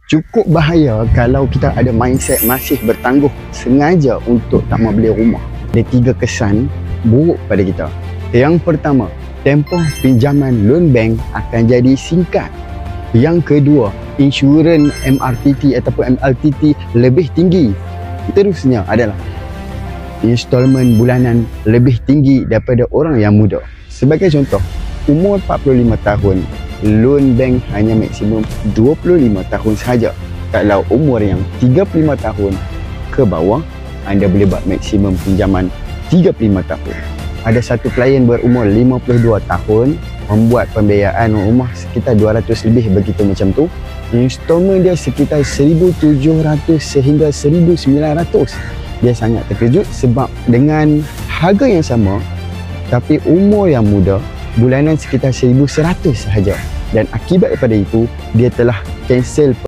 Cukup bahaya kalau kita ada mindset masih bertangguh sengaja untuk tak mau beli rumah. Ada 3 kesan buruk pada kita. Yang pertama, tempoh pinjaman loan bank akan jadi singkat. Yang kedua, insurans MRTT ataupun MLTT lebih tinggi. Terusnya adalah installment bulanan lebih tinggi daripada orang yang muda. Sebagai contoh, umur 45 tahun, loan bank hanya maksimum 25 tahun sahaja. Kalau umur yang 35 tahun ke bawah, anda boleh buat maksimum pinjaman 35 tahun. Ada satu klien berumur 52 tahun membuat pembiayaan rumah sekitar 200 lebih begitu macam tu. Installment dia sekitar 1,700 sehingga 1,900. Dia sangat terkejut sebab dengan harga yang sama tapi umur yang muda, bulanan sekitar 1,100 sahaja. Dan akibat daripada itu, dia telah cancel